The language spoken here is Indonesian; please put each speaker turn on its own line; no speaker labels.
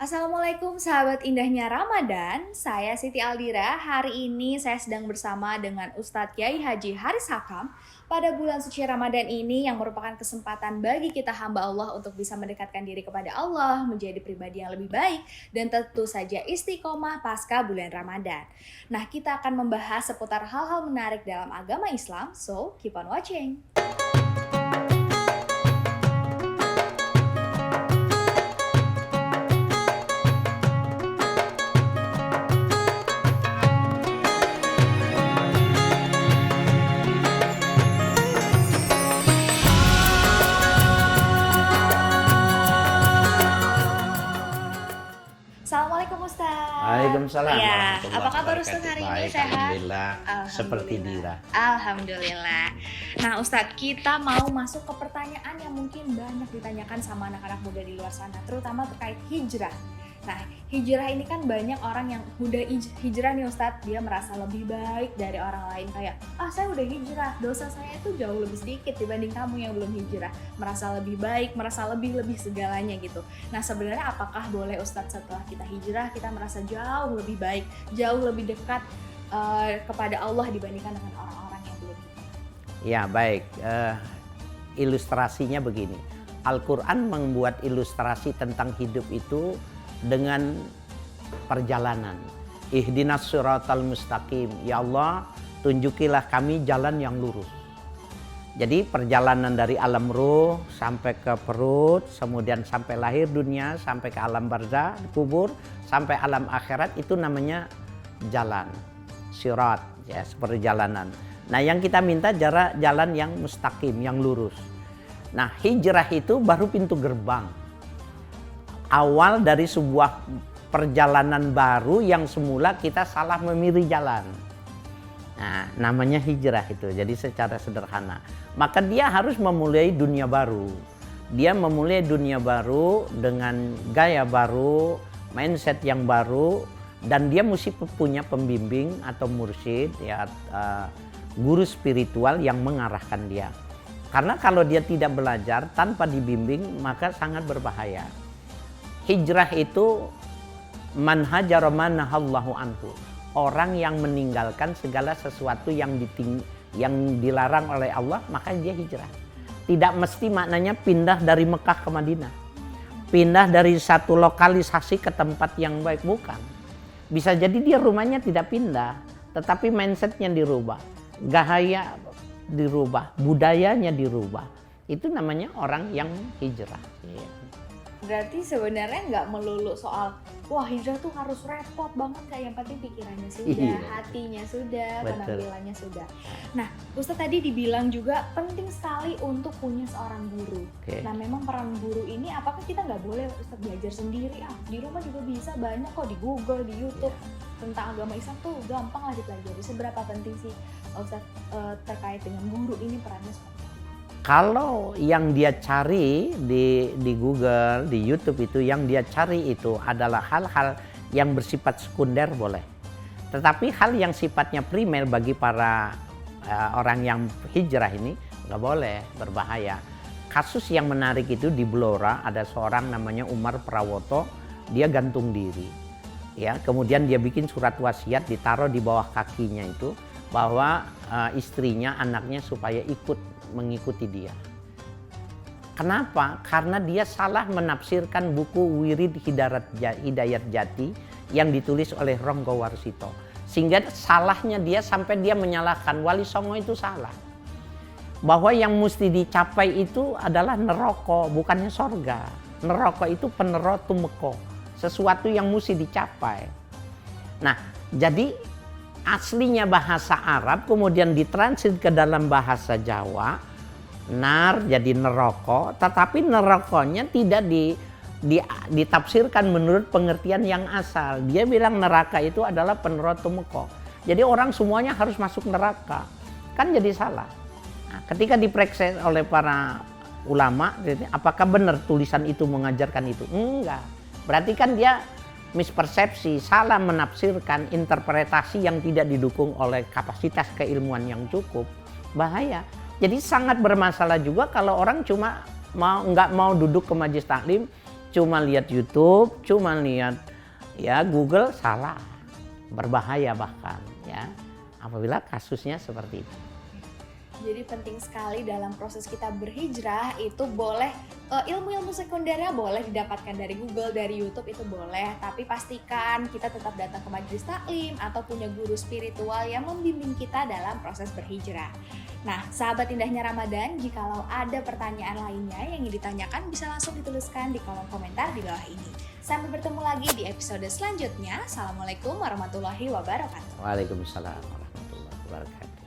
Assalamualaikum sahabat indahnya Ramadan, saya Siti Aldira. Hari ini saya sedang bersama dengan Ustadz Kiai Haji Haris Hakam. Pada bulan suci Ramadan ini yang merupakan kesempatan bagi kita hamba Allah untuk bisa mendekatkan diri kepada Allah, menjadi pribadi yang lebih baik, dan tentu saja istiqomah pasca bulan Ramadan. Nah, kita akan membahas seputar hal-hal menarik dalam agama Islam, so keep on watching. Assalamualaikum Ustaz.
Waalaikumsalam
Ya,
warahmatullahi
apa kabar
wabarakatuh.
Ustaz hari ini?
Baik,
Sehat?
alhamdulillah. Seperti Dira.
Alhamdulillah. Nah Ustadz, kita mau masuk ke pertanyaan yang mungkin banyak ditanyakan sama anak-anak muda di luar sana, terutama terkait hijrah. Nah, hijrah ini kan banyak orang yang udah hijrah nih Ustadz, dia merasa lebih baik dari orang lain. Kayak, saya udah hijrah, dosa saya itu jauh lebih sedikit dibanding kamu yang belum hijrah. Merasa lebih baik, merasa lebih segalanya gitu. Nah, sebenarnya apakah boleh Ustadz setelah kita hijrah, kita merasa jauh lebih baik, jauh lebih dekat kepada Allah dibandingkan dengan orang-orang yang belum hijrah?
Ya, baik. Ilustrasinya begini. Al-Quran membuat ilustrasi tentang hidup itu dengan perjalanan. Ihdinas siratal mustaqim. Ya Allah, tunjukilah kami jalan yang lurus. Jadi perjalanan dari alam ruh sampai ke perut, kemudian sampai lahir dunia, sampai ke alam barzah, kubur, sampai alam akhirat, itu namanya jalan. Sirat, ya, perjalanan. Nah, yang kita minta jalan yang mustaqim, yang lurus. Nah, hijrah itu baru pintu gerbang. Awal dari sebuah perjalanan baru yang semula kita salah memilih jalan. Nah, namanya hijrah itu. Jadi secara sederhana, maka dia harus memulai dunia baru. Dia memulai dunia baru dengan gaya baru, mindset yang baru, dan dia mesti punya pembimbing atau mursyid, ya, guru spiritual yang mengarahkan dia. Karena kalau dia tidak belajar tanpa dibimbing, maka sangat berbahaya. Hijrah itu man hajara ma nahallahu anhu. Orang yang meninggalkan segala sesuatu yang dilarang oleh Allah, maka dia hijrah. Tidak mesti maknanya pindah dari Mekah ke Madinah. Pindah dari satu lokalisasi ke tempat yang baik, bukan. Bisa jadi dia rumahnya tidak pindah, tetapi mindsetnya dirubah, gaya dirubah, budayanya dirubah. Itu namanya orang yang hijrah.
Berarti sebenarnya nggak melulu soal wah hijrah tuh harus repot banget, kayak yang penting pikirannya sudah, hatinya sudah, penampilannya sudah. Nah, Ustadz tadi dibilang juga penting sekali untuk punya seorang guru. Nah, memang peran guru ini apakah kita nggak boleh Ustadz belajar sendiri? Di rumah juga bisa, banyak kok di Google, di YouTube tentang agama Islam tuh gampang lah dipelajari. Seberapa penting sih Ustadz terkait dengan guru ini perannya seperti apa?
Kalau yang dia cari di Google, di YouTube itu, yang dia cari itu adalah hal-hal yang bersifat sekunder, boleh. Tetapi hal yang sifatnya primer bagi para orang yang hijrah ini nggak boleh, berbahaya. Kasus yang menarik itu di Blora, ada seorang namanya Umar Prawoto, dia gantung diri. Ya, kemudian dia bikin surat wasiat ditaruh di bawah kakinya itu, bahwa istrinya, anaknya supaya mengikuti dia. Kenapa? Karena dia salah menafsirkan buku Wirid Hidayat Jati yang ditulis oleh Ronggo Warsito. Sehingga salahnya dia sampai dia menyalahkan Wali Songo itu salah. Bahwa yang mesti dicapai itu adalah neraka, bukannya sorga. Neraka itu penero tumeko, sesuatu yang mesti dicapai. Nah, jadi aslinya bahasa Arab kemudian ditranslate ke dalam bahasa Jawa, nar jadi neraka, tetapi nerakanya tidak ditafsirkan menurut pengertian yang asal. Dia bilang neraka itu adalah penerotumeko. Jadi orang semuanya harus masuk neraka. Kan jadi salah. Nah, ketika diperiksa oleh para ulama, apakah benar tulisan itu mengajarkan itu? Enggak. Berarti kan dia mispersepsi, salah menafsirkan, interpretasi yang tidak didukung oleh kapasitas keilmuan yang cukup. Bahaya. Jadi sangat bermasalah juga kalau orang cuma nggak mau duduk ke majelis taklim, cuma lihat YouTube, cuma lihat ya Google, salah, berbahaya bahkan ya apabila kasusnya seperti itu.
Jadi penting sekali dalam proses kita berhijrah itu boleh ilmu-ilmu sekundernya boleh didapatkan dari Google, dari YouTube itu boleh, tapi pastikan kita tetap datang ke majelis taklim atau punya guru spiritual yang membimbing kita dalam proses berhijrah. Nah, sahabat indahnya Ramadan, jikalau ada pertanyaan lainnya yang ingin ditanyakan bisa langsung dituliskan di kolom komentar di bawah ini. Sampai bertemu lagi di episode selanjutnya. Assalamualaikum warahmatullahi wabarakatuh.
Waalaikumsalam warahmatullahi wabarakatuh.